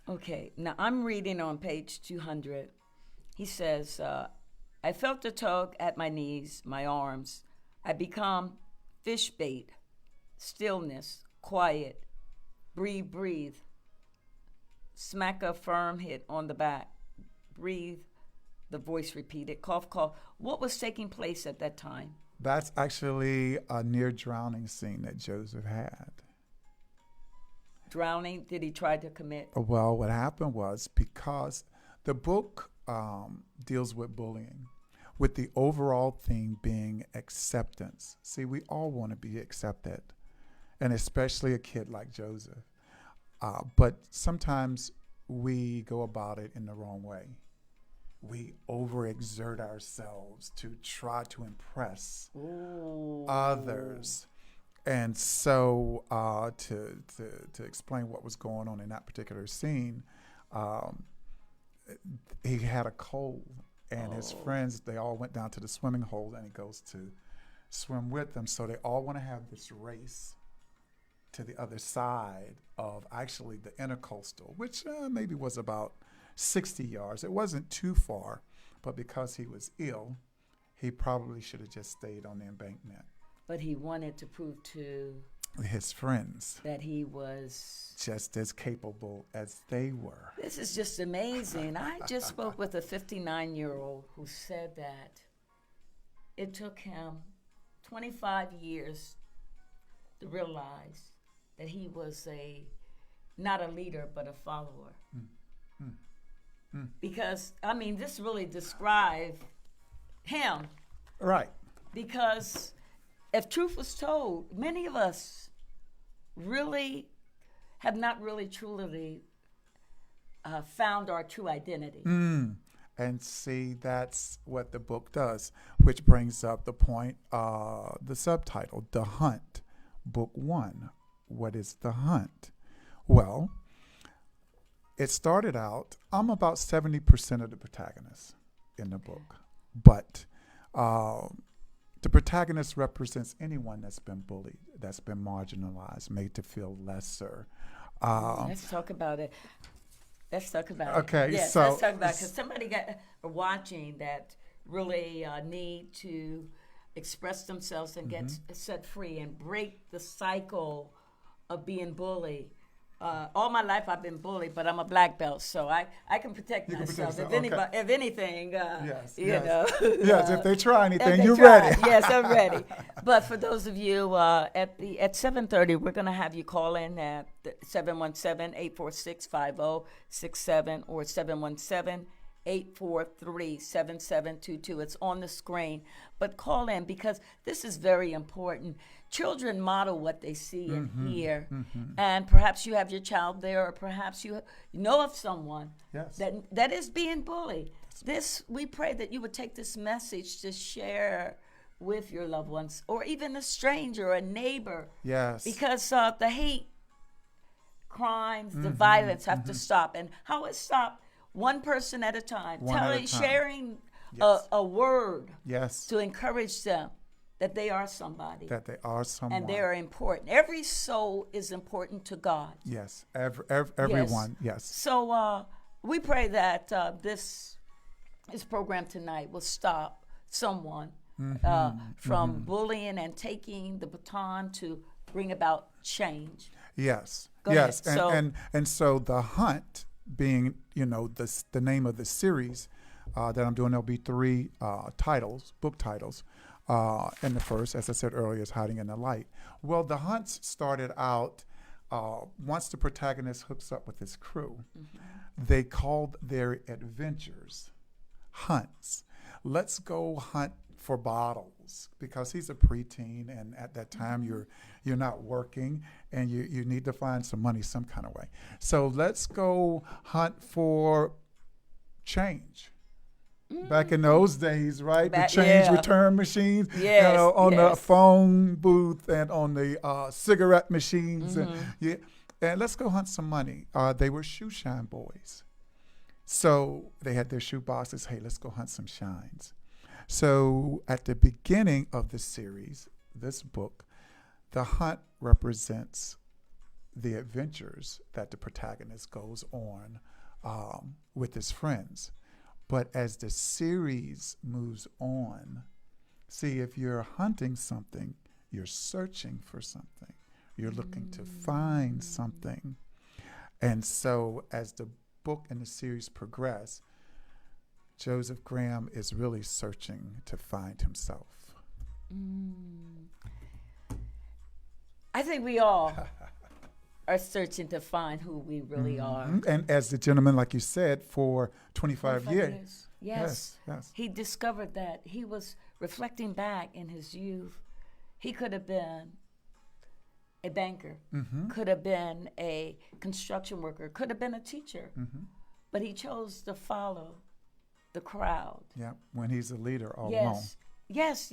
Okay, now I'm reading on page 200. He says, I felt a tug at my knees, my arms. I become fish bait, stillness, quiet, breathe, breathe. Smack a firm hit on the back. Breathe, the voice repeated. Cough, cough. What was taking place at that time? That's actually a near drowning scene that Joseph had. Drowning? Did he try to commit? Well, what happened was because the book deals with bullying, with the overall theme being acceptance. See, we all want to be accepted, and especially a kid like Joseph. But sometimes we go about it in the wrong way. We overexert ourselves to try to impress others. And so to explain what was going on in that particular scene, he had a cold, and his friends, they all went down to the swimming hole, and he goes to swim with them. So they all want to have this race to the other side of actually the intercoastal, which maybe was about 60 yards. It wasn't too far, but because he was ill, he probably should have just stayed on the embankment. But he wanted to prove to his friends that he was just as capable as they were. This is just amazing. I just spoke with a 59-year-old who said that it took him 25 years to realize that he was not a leader, but a follower. Because, I mean, this really described him. Right. Because if truth was told, many of us really have not really truly found our true identity. And see, that's what the book does, which brings up the point, the subtitle, The Hunt, Book 1. What is the hunt? Well, it started out, I'm about 70% of the protagonist in the book, but the protagonist represents anyone that's been bullied, that's been marginalized, made to feel lesser. Let's talk about it. Let's talk about it. Okay, yes, so let's talk about it, because somebody got watching that really need to express themselves and get set free and break the cycle of being bullied. All my life I've been bullied, but I'm a black belt, so I can protect myself. If anybody, if anything, you know. Yes, if they try anything, you're ready. Yes, I'm ready. But for those of you at 7:30, we're going to have you call in at 717-846-5067 or 717-843-7722. It's on the screen. But call in, because this is very important. Children model what they see and hear. And perhaps you have your child there, or perhaps you know of someone that is being bullied. We pray that you would take this message to share with your loved ones, or even a stranger, a neighbor. Yes. Because the hate crimes, the violence have to stop. And how it stopped? One person at a time. Sharing a word to encourage them that they are somebody. That they are someone. And they are important. Every soul is important to God. Yes, everyone, yes. So we pray that this program tonight will stop someone from bullying and taking the baton to bring about change. Yes, Go yes. ahead. And so The Hunt being, the name of the series that I'm doing, there'll be 3 book titles. And the first, as I said earlier, is Hiding in the Light. Well, The Hunts started out, once the protagonist hooks up with his crew, they called their adventures hunts. Let's go hunt for bottles, because he's a preteen, and at that time you're not working, and you need to find some money some kind of way. So let's go hunt for change. Back in those days, right? The change return machines, on the phone booth and on the cigarette machines. And let's go hunt some money. They were shoe shine boys. So they had their shoe boxes. Hey, let's go hunt some shines. So at the beginning of the series, this book, the hunt represents the adventures that the protagonist goes on with his friends. But as the series moves on, see, if you're hunting something, you're searching for something. You're looking to find something. And so as the book and the series progress, Joseph Graham is really searching to find himself. I think we all are searching to find who we really are. And as the gentleman, like you said, for 25 years. Yes. Yes. He discovered that. He was reflecting back in his youth. He could have been a banker, could have been a construction worker, could have been a teacher, but he chose to follow the crowd. Yeah, when he's a leader all alone. Yes.